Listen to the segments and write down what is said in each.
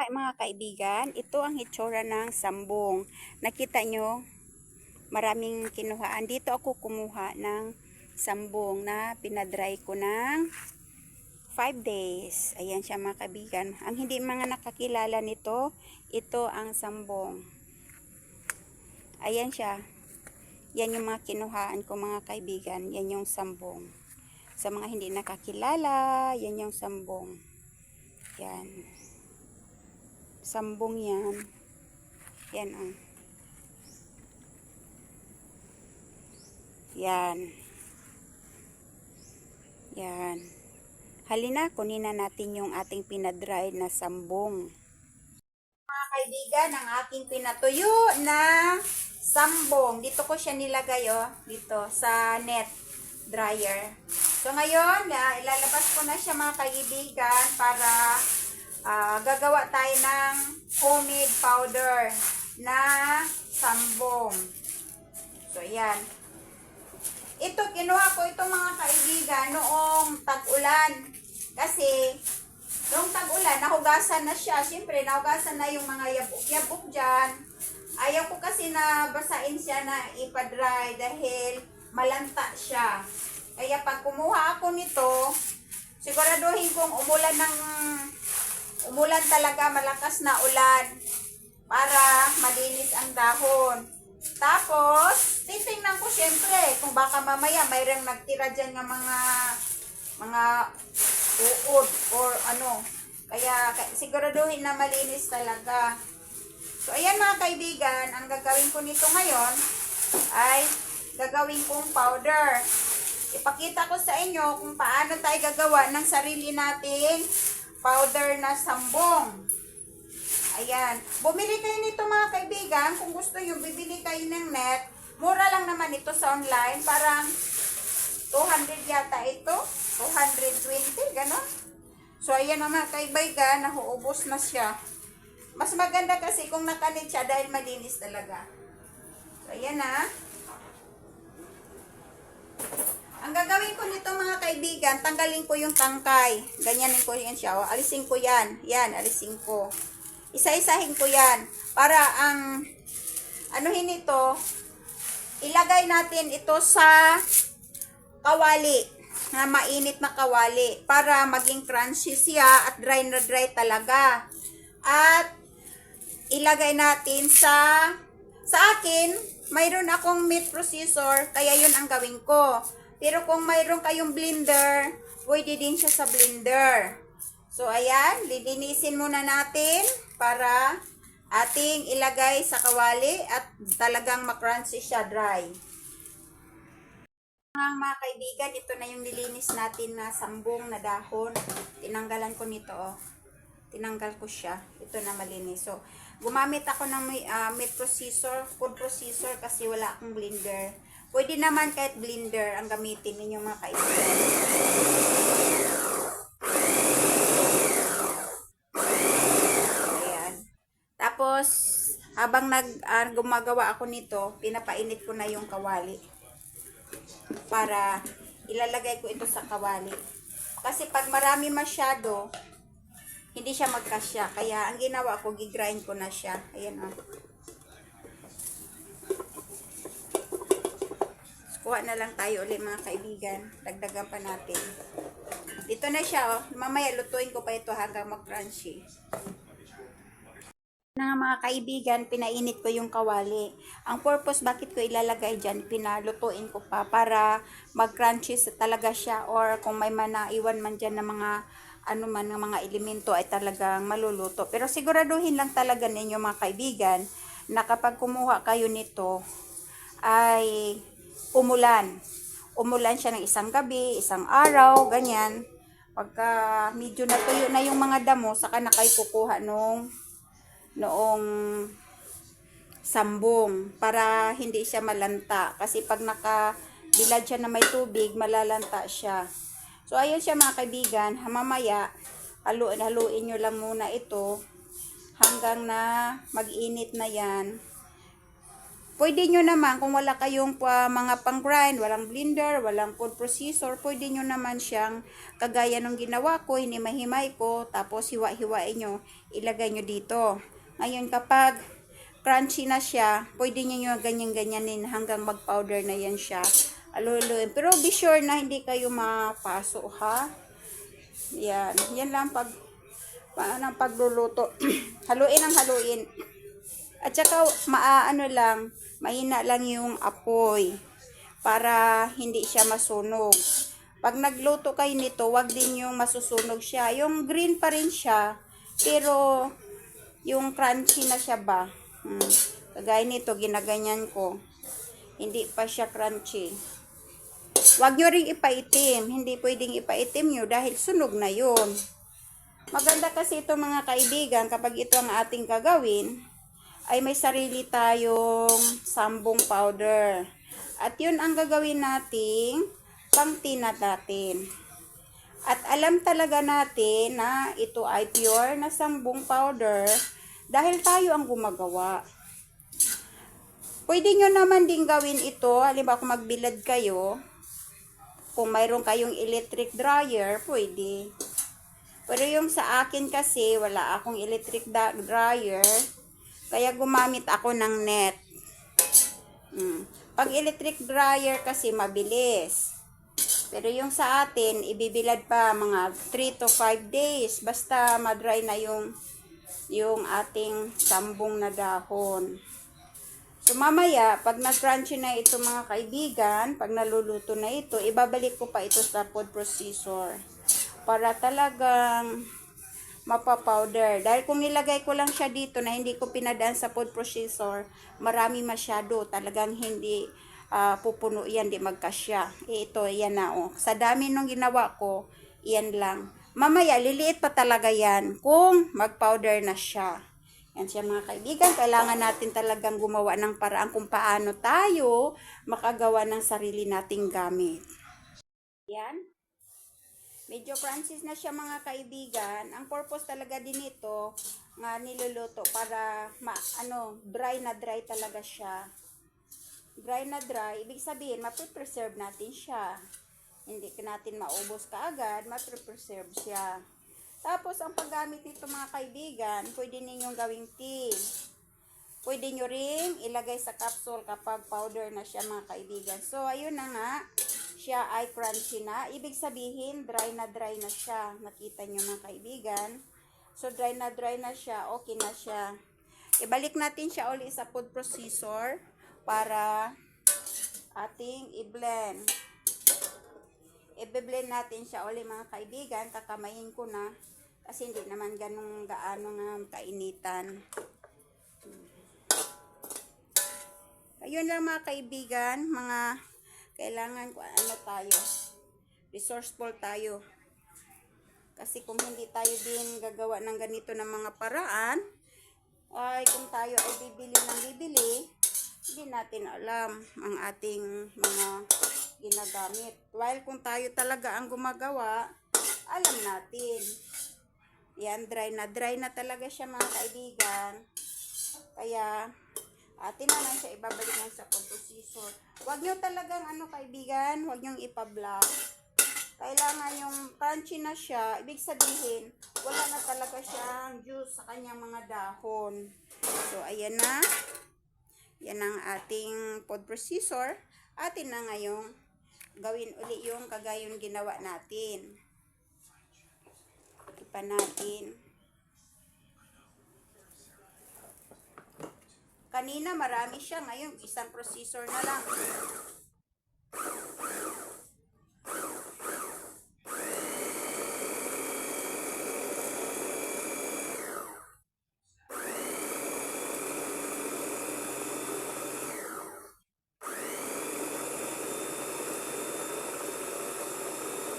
Mga kaibigan, ito ang hitsura ng sambong. Nakita nyo, maraming kinuhaan. Dito ako kumuha ng sambong na pinadry ko ng 5 days. Ayan siya mga kaibigan. Ang hindi mga nakakilala nito, ito ang sambong. Ayan siya. Yan yung mga kinuhaan ko mga kaibigan. Yan yung sambong. Sa mga hindi nakakilala, yan yung sambong. Yan. Sambong yan. Yan oh. Yan. Yan. Halina, kunin na natin yung ating pinadry na sambong. Mga kaibigan, ang aking pinatuyo na sambong. Dito ko siya nilagay oh. Dito sa net dryer. So ngayon, ilalabas ko na siya mga kaibigan para gagawa tayo ng homemade powder na sambong. So, yan. Ito, kinuha ko ito mga kaibigan noong tag-ulan. Kasi, noong tag-ulan, nahugasan na siya. Siyempre, nahugasan na yung mga yabok-yabok dyan. Ayaw ko kasi na basain siya na ipadry dahil malanta siya. Kaya pag kumuha ako nito, siguraduhin kong umulan talaga, malakas na ulan para malinis ang dahon. Tapos, titingnan ko siyempre kung baka mamaya mayroong nagtira dyan ng mga uod or ano. Kaya siguraduhin na malinis talaga. So, ayan mga kaibigan, ang gagawin ko nito ngayon ay gagawin kong powder. Ipakita ko sa inyo kung paano tayo gagawa ng sarili nating powder na sambong. Ayan. Bumili kayo nito mga kaibigan. Kung gusto nyo, bibili kayo ng net. Mura lang naman ito sa online. Parang 200 yata ito. 220, gano'n. So, ayan mga kaibigan. Nahuubos na siya. Mas maganda kasi kung nakanit siya dahil malinis talaga. So, ayan na. Ang gagawin ko nito mga kaibigan, tanggalin ko yung tangkay. Ganyanin ko yan siya. O, alisin ko yan. Yan, alisin ko. Isa-isahin ko yan. Para ang, anuhin ito, ilagay natin ito sa kawali. Na mainit na kawali. Para maging crunchy siya at dry na dry talaga. At, ilagay natin sa akin, mayroon akong meat processor, kaya yun ang gawin ko. Pero kung mayroon kayong blender, pwede din siya sa blender. So, ayan, lilinisin muna natin para ating ilagay sa kawali at talagang makrunchy siya dry. Mga kaibigan, ito na yung nilinis natin na sambong na dahon. Tinanggalan ko nito, oh. Tinanggal ko siya. Ito na malinis. So, gumamit ako ng meat processor, food processor kasi wala akong blender. Pwede naman kahit blender ang gamitin ninyo mga kaibigan. Ayan. Tapos, habang gumagawa ako nito, pinapainit ko na yung kawali. Para ilalagay ko ito sa kawali. Kasi pag marami masyado, hindi siya magkasya. Kaya ang ginawa ko, gigrind ko na siya. Ayan o. Kuha na lang tayo ulit mga kaibigan. Dagdagan pa natin. Dito na siya, oh. Mamaya lutuin ko pa ito hanggang mag-crunchy. Na mga kaibigan, pinainit ko yung kawali. Ang purpose bakit ko ilalagay dyan, pinalutuin ko pa para mag-crunchy talaga siya. Or kung may manaiwan man dyan na mga ng mga elemento ay talagang maluluto. Pero siguraduhin lang talaga ninyo mga kaibigan na kapag kumuha kayo nito ay umulan. Umulan siya ng isang gabi, isang araw, ganyan. Pagka medyo natuyo na yung mga damo, saka na kayo kukuha noong sambong para hindi siya malanta. Kasi pag nakabilad siya na may tubig, malalanta siya. So, ayun siya mga kaibigan. Mamaya, haluin nyo lang muna ito hanggang na mag-init na yan. Pwede nyo naman, kung wala kayong mga pang-grind, walang blender, walang food processor, pwede nyo naman siyang, kagaya ng ginawa ko, hinimay-himay ko, tapos hiwa-hiwain nyo, ilagay nyo dito. Ngayon, kapag crunchy na siya, pwede nyo ganyan-ganyanin hanggang mag-powder na yan siya. Aluluin. Pero be sure na hindi kayo mapaso, ha? Yan. Yan lang pagluluto. Haluin ang haluin. At saka, mahina lang yung apoy para hindi siya masunog. Pag nagluto kayo nito, wag din yung masusunog siya. Yung green pa rin siya, pero yung crunchy na siya ba? Kagaya nito, ginaganyan ko. Hindi pa siya crunchy. Wag nyo ring ipaitim. Hindi pwedeng ipaitim nyo dahil sunog na yun. Maganda kasi ito mga kaibigan, kapag ito ang ating gagawin, ay may sarili tayong sambong powder. At yun ang gagawin nating pangtinat natin. At alam talaga natin na ito ay pure na sambong powder dahil tayo ang gumagawa. Pwede nyo naman din gawin ito, halimbawa kung magbilad kayo, kung mayroon kayong electric dryer, pwede. Pero yung sa akin kasi, wala akong electric dryer, kaya gumamit ako ng net. Pag electric dryer kasi mabilis. Pero yung sa atin, ibibilad pa mga 3 to 5 days. Basta madry na yung ating sambong na dahon. So mamaya, pag nag-crunchy na ito mga kaibigan, pag naluluto na ito, ibabalik ko pa ito sa food processor. Para talagang mapapowder. Dahil kung nilagay ko lang siya dito na hindi ko pinadaan sa food processor, marami masyado. Talagang hindi pupuno yan, di magkasya. Ito, yan na oh. Sa dami nung ginawa ko, yan lang. Mamaya, liliit pa talaga yan kung mag-powder na siya. Yan siya mga kaibigan. Kailangan natin talagang gumawa ng paraan kung paano tayo makagawa ng sarili nating gamit. Yan. Medyo crunchy na siya mga kaibigan. Ang purpose talaga din ito nga niluluto para dry na dry talaga siya. Dry na dry, ibig sabihin mapreserve natin siya. Hindi natin maubos kaagad, mapreserve siya. Tapos ang paggamit nito mga kaibigan, pwede ninyong gawing tea. Pwede nyo ring ilagay sa capsule kapag powder na siya mga kaibigan. So ayun na nga. Siya ay crunchy na. Ibig sabihin, dry na siya. Nakita nyo mga kaibigan. So, dry na siya. Okay na siya. Ibalik natin siya ulit sa food processor para ating i-blend. I-blend natin siya ulit mga kaibigan. Kakamayin ko na. Kasi hindi naman gaano nga kainitan. Ayun lang mga kaibigan. Kailangan tayo, resourceful tayo. Kasi kung hindi tayo din gagawa ng ganito ng mga paraan, ay kung tayo ay bibili, hindi natin alam ang ating mga ginagamit. While kung tayo talaga ang gumagawa, alam natin. Yan, dry na talaga siya mga kaibigan. Kaya, atin naman siya ibabalik lang sa food processor. Huwag nyo talagang kaibigan, huwag nyo ipa-block. Kailangan yung crunchy na siya, ibig sabihin, wala na talaga siyang juice sa kanyang mga dahon. So, ayan na. Yan ang ating food processor. Atin na ngayong gawin uli yung kagayong ginawa natin. Ipa natin. Kanina marami siya, ngayon isang processor na lang.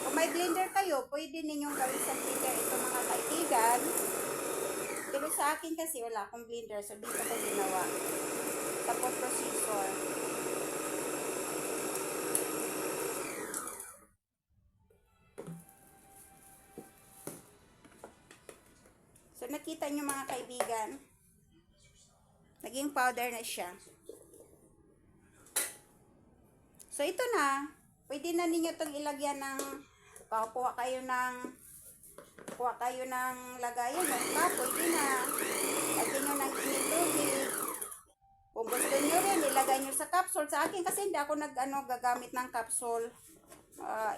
Kung may blender kayo, pwede ninyong gawin sa blender ito mga kaibigan. Pero sa akin kasi wala akong blender, so dito ko ginawa. Tapos processor. So nakita nyo mga kaibigan, naging powder na siya. So, ito na. Pwede na ninyo itong ilagyan ng, kuha kayo ng lagayan ng cup, pwede na. Lagyan nyo ng init tubig. Kung gusto nyo rin, ilagay nyo sa capsule. Sa akin kasi hindi ako gagamit ng capsule.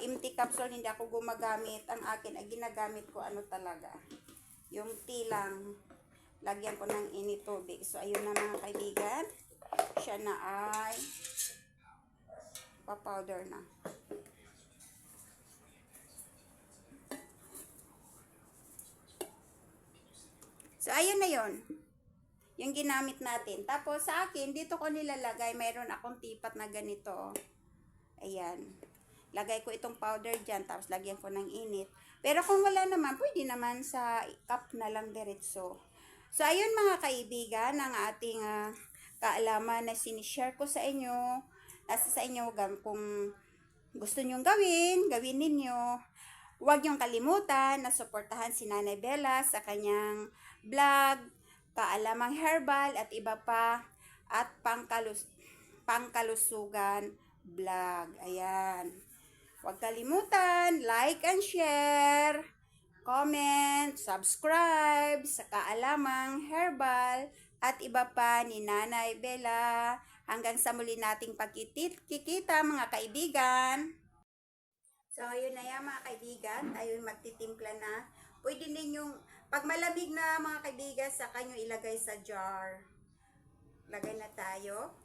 Empty capsule, hindi ako gumagamit. Ang akin, ay ginagamit ko talaga. Yung tea lang. Lagyan ko ng init tubig. So, ayun na mga kaibigan. Siya na ay pa-powder na. So, ayun na yon yung ginamit natin. Tapos, sa akin, dito ko nilalagay, mayroon akong tipat na ganito. Ayan. Lagay ko itong powder dyan, tapos lagyan ko ng init. Pero kung wala naman, pwede naman sa cup na lang diretso. So, ayun mga kaibigan, ang ating kaalaman na sinishare ko sa inyo. Nasa sa inyo, kung gusto nyong gawin ninyo. Huwag niyong kalimutan na suportahan si Nanay Bella sa kanyang vlog, Kaalamang Herbal at iba pa, at pangkalusugan vlog. Ayan. Huwag kalimutan, like and share, comment, subscribe sa Kaalamang Herbal at iba pa ni Nanay Bella. Hanggang sa muli nating pagkikita mga kaibigan. So, ayun na yan mga kaibigan. Tayo magtitimpla na. Pwede ninyong, pag malamig na mga kaibigan, saka nyo ilagay sa jar. Lagay na tayo.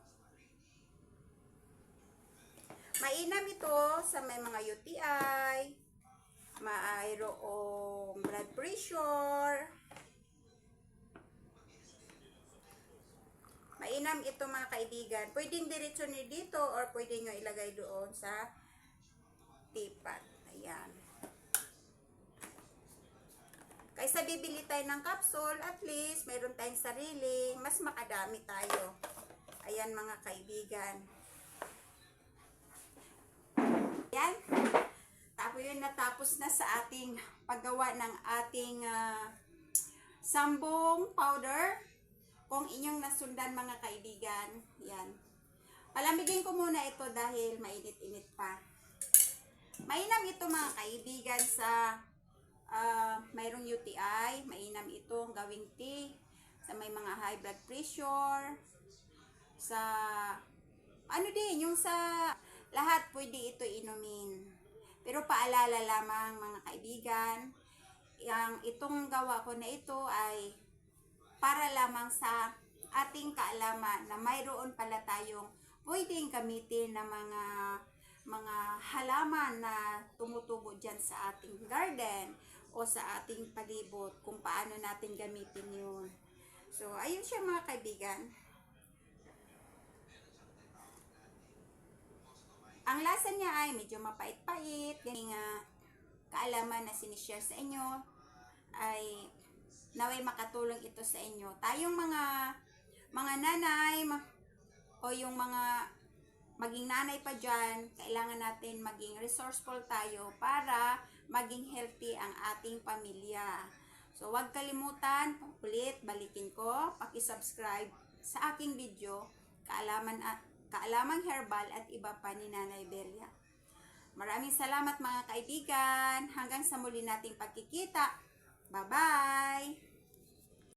Mainam ito sa may mga UTI, mayroong blood pressure. Mainam ito mga kaibigan. Pwedeng diretso nyo dito or pwede nyo ilagay doon sa tipat. Ayan. Kaysa bibili tayo ng capsule, at least mayroon tayong sarili, mas makadami tayo. Ayan mga kaibigan. Ayan. Tapos yun, natapos na sa ating paggawa ng ating sambong powder. Kung inyong nasundan mga kaibigan. Yan. Palamigin ko muna ito dahil mainit-init pa. Mainam ito mga kaibigan sa mayroong UTI, mainam itong gawing tea sa may mga high blood pressure, sa yung sa lahat pwede ito inumin. Pero paalala lamang mga kaibigan, itong gawa ko na ito ay para lamang sa ating kaalaman na mayroon pala tayong pwedeng gamitin na mga halaman na tumutubo dyan sa ating garden o sa ating palibot, kung paano natin gamitin yun. So, ayun siya mga kaibigan. Ang lasa niya ay medyo mapait-pait. Ganing kaalaman na sinishare sa inyo ay naway makatulong ito sa inyo. Tayong mga nanay o yung mga maging nanay pa dyan, kailangan natin maging resourceful tayo para maging healthy ang ating pamilya. So, huwag kalimutan, ulit, balikin ko, paki-subscribe sa aking video, Kaalamang Herbal at iba pa ni Nanay Bella. Maraming salamat mga kaibigan. Hanggang sa muli nating pagkikita. Bye-bye!